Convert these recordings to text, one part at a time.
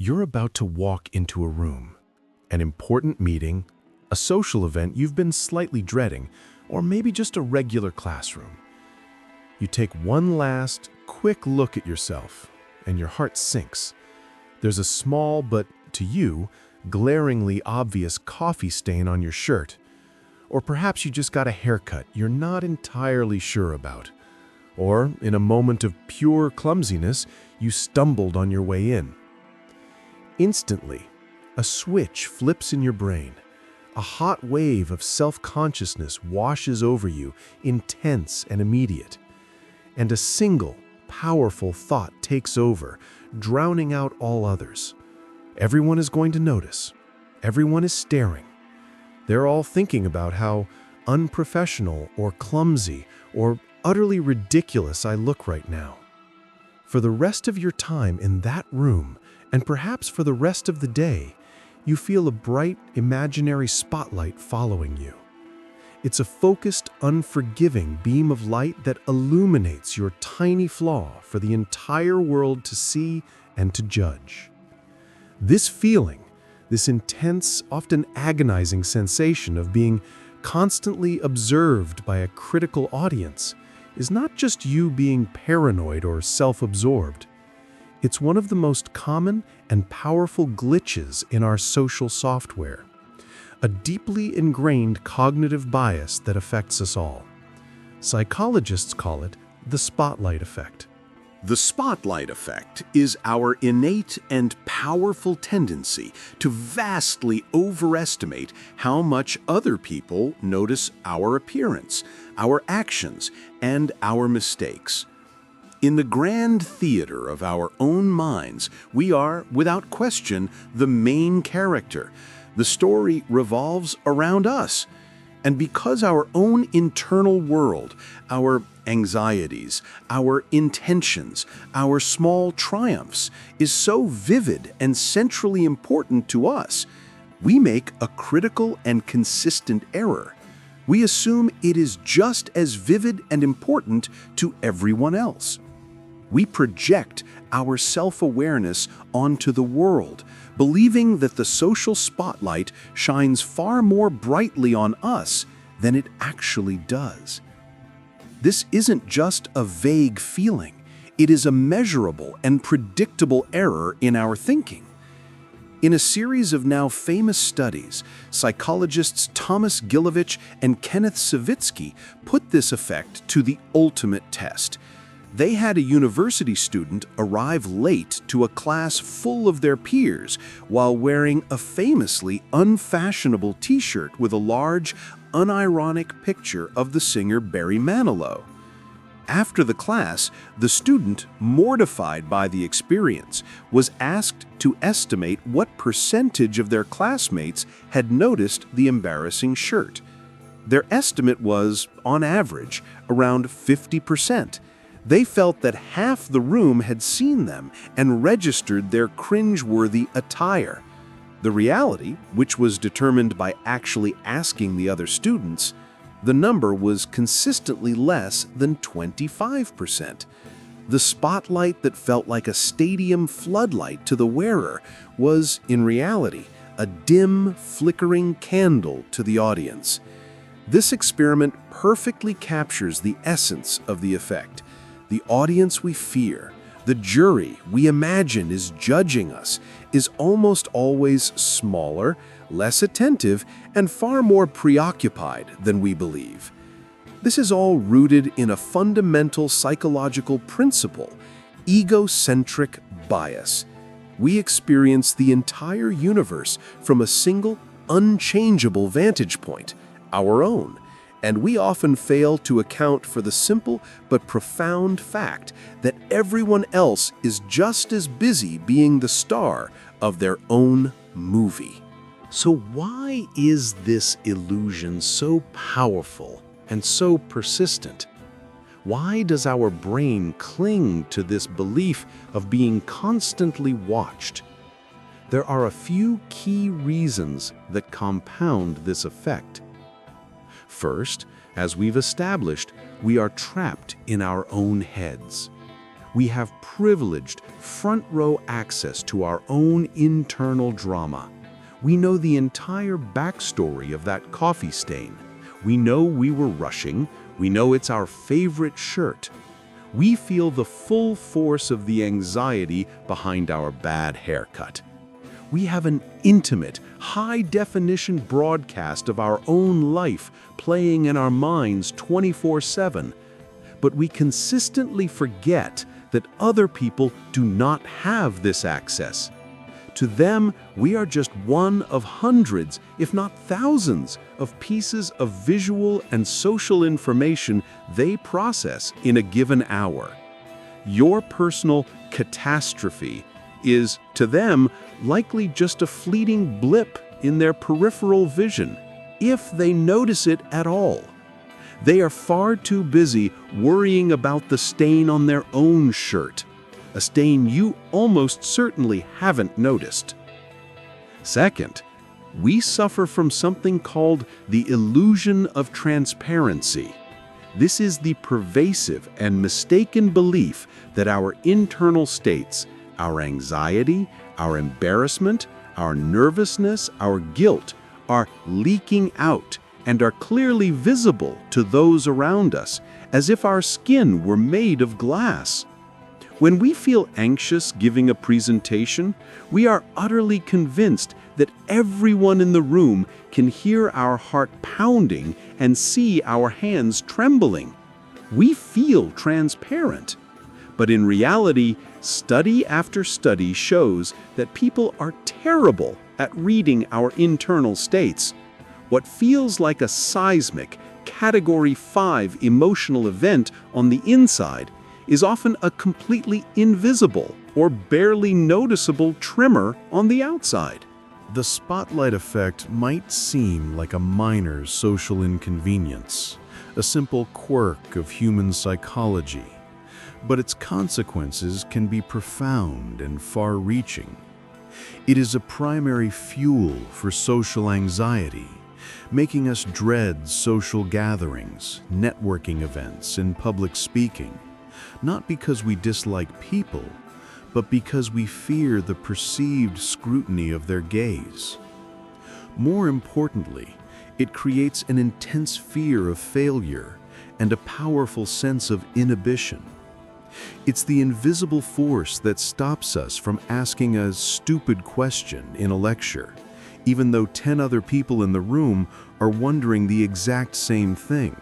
You're about to walk into a room, an important meeting, a social event you've been slightly dreading, or maybe just a regular classroom. You take one last, quick look at yourself, and your heart sinks. There's a small, but to you, glaringly obvious coffee stain on your shirt. Or perhaps you just got a haircut you're not entirely sure about. Or, in a moment of pure clumsiness, you stumbled on your way in. Instantly, a switch flips in your brain. A hot wave of self-consciousness washes over you, intense and immediate. And a single, powerful thought takes over, drowning out all others. Everyone is going to notice. Everyone is staring. They're all thinking about how unprofessional or clumsy or utterly ridiculous I look right now. For the rest of your time in that room, and perhaps for the rest of the day, you feel a bright, imaginary spotlight following you. It's a focused, unforgiving beam of light that illuminates your tiny flaw for the entire world to see and to judge. This feeling, this intense, often agonizing sensation of being constantly observed by a critical audience, is not just you being paranoid or self-absorbed. It's one of the most common and powerful glitches in our social software, a deeply ingrained cognitive bias that affects us all. Psychologists call it the spotlight effect. The spotlight effect is our innate and powerful tendency to vastly overestimate how much other people notice our appearance, our actions, and our mistakes. In the grand theater of our own minds, we are, without question, the main character. The story revolves around us. And because our own internal world, our anxieties, our intentions, our small triumphs, is so vivid and centrally important to us, we make a critical and consistent error. We assume it is just as vivid and important to everyone else. We project our self-awareness onto the world, believing that the social spotlight shines far more brightly on us than it actually does. This isn't just a vague feeling, it is a measurable and predictable error in our thinking. In a series of now famous studies, psychologists Thomas Gilovich and Kenneth Savitsky put this effect to the ultimate test. They had a university student arrive late to a class full of their peers while wearing a famously unfashionable t-shirt with a large, unironic picture of the singer Barry Manilow. After the class, the student, mortified by the experience, was asked to estimate what percentage of their classmates had noticed the embarrassing shirt. Their estimate was, on average, around 50%. They felt that half the room had seen them and registered their cringe-worthy attire. The reality, which was determined by actually asking the other students, the number was consistently less than 25%. The spotlight that felt like a stadium floodlight to the wearer was, in reality, a dim, flickering candle to the audience. This experiment perfectly captures the essence of the effect. The audience we fear, the jury we imagine is judging us, is almost always smaller, less attentive, and far more preoccupied than we believe. This is all rooted in a fundamental psychological principle, egocentric bias. We experience the entire universe from a single, unchangeable vantage point, our own. And we often fail to account for the simple but profound fact that everyone else is just as busy being the star of their own movie. So why is this illusion so powerful and so persistent? Why does our brain cling to this belief of being constantly watched? There are a few key reasons that compound this effect. First, as we've established, we are trapped in our own heads. We have privileged, front-row access to our own internal drama. We know the entire backstory of that coffee stain. We know we were rushing. We know it's our favorite shirt. We feel the full force of the anxiety behind our bad haircut. We have an intimate, high-definition broadcast of our own life playing in our minds 24/7. But we consistently forget that other people do not have this access. To them, we are just one of hundreds, if not thousands, of pieces of visual and social information they process in a given hour. Your personal catastrophe is, to them, likely just a fleeting blip in their peripheral vision, if they notice it at all. They are far too busy worrying about the stain on their own shirt, a stain you almost certainly haven't noticed. Second, we suffer from something called the illusion of transparency. This is the pervasive and mistaken belief that our internal states, our anxiety, our embarrassment, our nervousness, our guilt, are leaking out and are clearly visible to those around us, as if our skin were made of glass. When we feel anxious giving a presentation, we are utterly convinced that everyone in the room can hear our heart pounding and see our hands trembling. We feel transparent. But in reality, study after study shows that people are terrible at reading our internal states. What feels like a seismic, Category 5 emotional event on the inside is often a completely invisible or barely noticeable tremor on the outside. The spotlight effect might seem like a minor social inconvenience, a simple quirk of human psychology, but its consequences can be profound and far-reaching. It is a primary fuel for social anxiety, making us dread social gatherings, networking events, and public speaking, not because we dislike people, but because we fear the perceived scrutiny of their gaze. More importantly, it creates an intense fear of failure and a powerful sense of inhibition. It's the invisible force that stops us from asking a stupid question in a lecture, even though 10 other people in the room are wondering the exact same thing.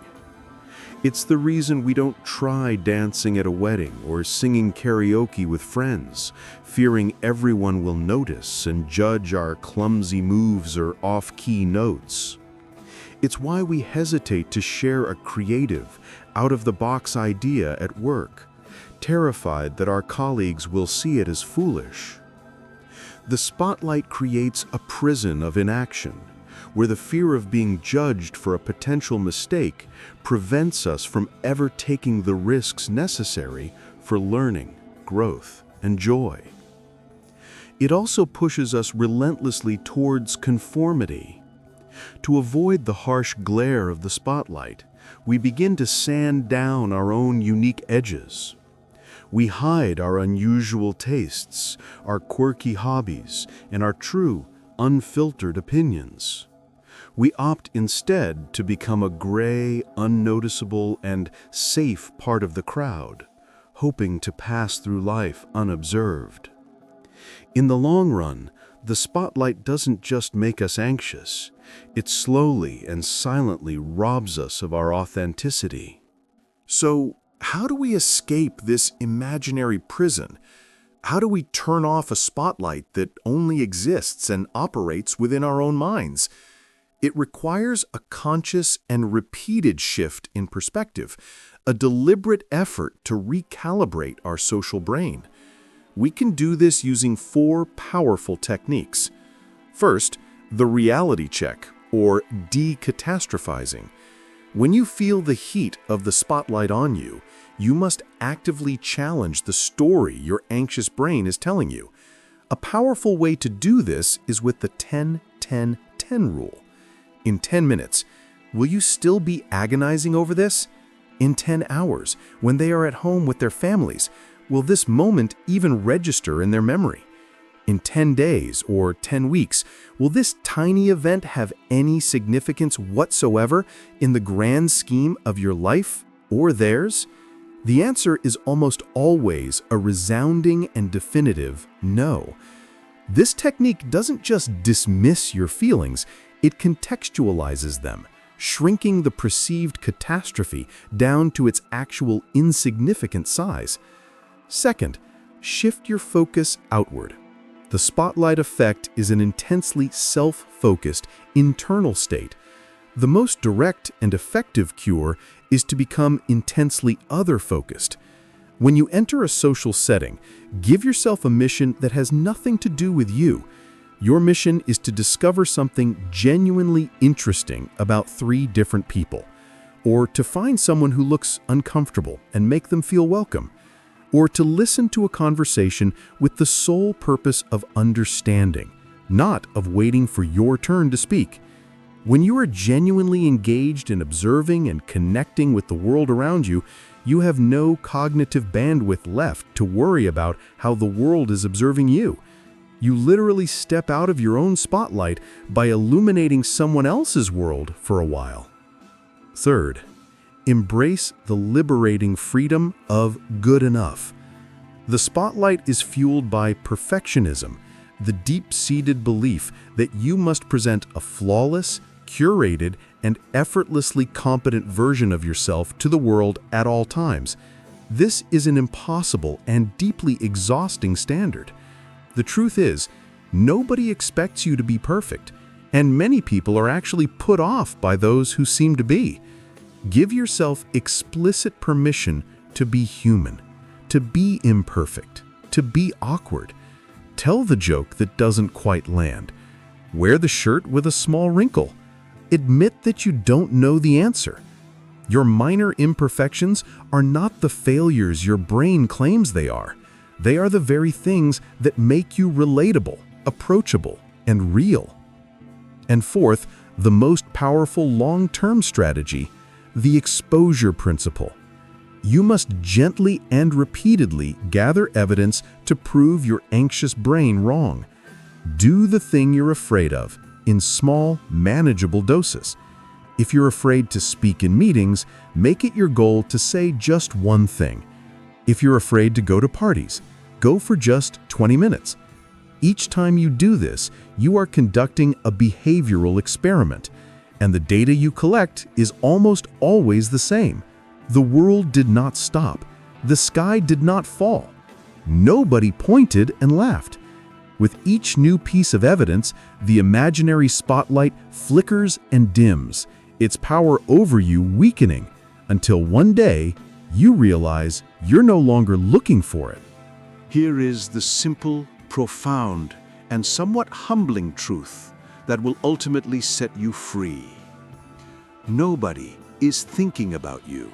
It's the reason we don't try dancing at a wedding or singing karaoke with friends, fearing everyone will notice and judge our clumsy moves or off-key notes. It's why we hesitate to share a creative, out-of-the-box idea at work, terrified that our colleagues will see it as foolish. The spotlight creates a prison of inaction, where the fear of being judged for a potential mistake prevents us from ever taking the risks necessary for learning, growth, and joy. It also pushes us relentlessly towards conformity. To avoid the harsh glare of the spotlight, we begin to sand down our own unique edges. We hide our unusual tastes, our quirky hobbies, and our true, unfiltered opinions. We opt instead to become a gray, unnoticeable, and safe part of the crowd, hoping to pass through life unobserved. In the long run, the spotlight doesn't just make us anxious, it slowly and silently robs us of our authenticity. So, how do we escape this imaginary prison? How do we turn off a spotlight that only exists and operates within our own minds? It requires a conscious and repeated shift in perspective, a deliberate effort to recalibrate our social brain. We can do this using 4 powerful techniques. First, the reality check, or decatastrophizing. When you feel the heat of the spotlight on you, you must actively challenge the story your anxious brain is telling you. A powerful way to do this is with the 10-10-10 rule. In 10 minutes, will you still be agonizing over this? In 10 hours, when they are at home with their families, will this moment even register in their memory? In 10 days or 10 weeks, will this tiny event have any significance whatsoever in the grand scheme of your life or theirs? The answer is almost always a resounding and definitive no. This technique doesn't just dismiss your feelings, it contextualizes them, shrinking the perceived catastrophe down to its actual insignificant size. Second, shift your focus outward. The spotlight effect is an intensely self-focused, internal state. The most direct and effective cure is to become intensely other-focused. When you enter a social setting, give yourself a mission that has nothing to do with you. Your mission is to discover something genuinely interesting about 3 different people, or to find someone who looks uncomfortable and make them feel welcome, or to listen to a conversation with the sole purpose of understanding, not of waiting for your turn to speak. When you are genuinely engaged in observing and connecting with the world around you, you have no cognitive bandwidth left to worry about how the world is observing you. You literally step out of your own spotlight by illuminating someone else's world for a while. Third, embrace the liberating freedom of good enough. The spotlight is fueled by perfectionism, the deep-seated belief that you must present a flawless, curated, and effortlessly competent version of yourself to the world at all times. This is an impossible and deeply exhausting standard. The truth is, nobody expects you to be perfect, and many people are actually put off by those who seem to be. Give yourself explicit permission to be human, to be imperfect, to be awkward. Tell the joke that doesn't quite land. Wear the shirt with a small wrinkle. Admit that you don't know the answer. Your minor imperfections are not the failures your brain claims they are. They are the very things that make you relatable, approachable, and real. And fourth, the most powerful long-term strategy, the exposure principle. You must gently and repeatedly gather evidence to prove your anxious brain wrong. Do the thing you're afraid of in small, manageable doses. If you're afraid to speak in meetings, make it your goal to say just one thing. If you're afraid to go to parties, go for just 20 minutes. Each time you do this, you are conducting a behavioral experiment, and the data you collect is almost always the same. The world did not stop. The sky did not fall. Nobody pointed and laughed. With each new piece of evidence, the imaginary spotlight flickers and dims, its power over you weakening, until one day you realize you're no longer looking for it. Here is the simple, profound, and somewhat humbling truth that will ultimately set you free. Nobody is thinking about you.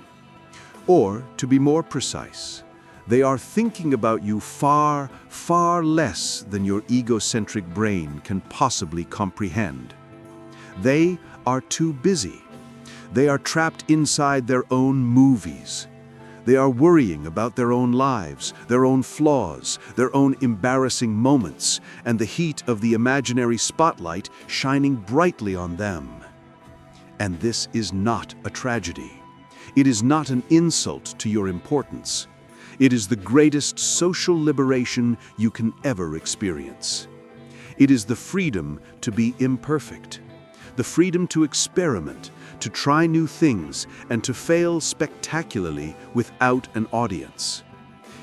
Or, to be more precise, they are thinking about you far, far less than your egocentric brain can possibly comprehend. They are too busy. They are trapped inside their own movies. They are worrying about their own lives, their own flaws, their own embarrassing moments, and the heat of the imaginary spotlight shining brightly on them. And this is not a tragedy. It is not an insult to your importance. It is the greatest social liberation you can ever experience. It is the freedom to be imperfect, the freedom to experiment, to try new things, and to fail spectacularly without an audience.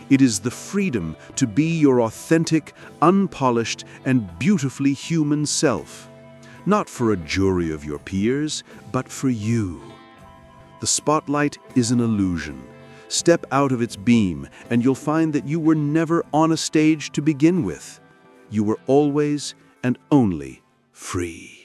It is the freedom to be your authentic, unpolished, and beautifully human self, not for a jury of your peers, but for you. The spotlight is an illusion. Step out of its beam, and you'll find that you were never on a stage to begin with. You were always and only free.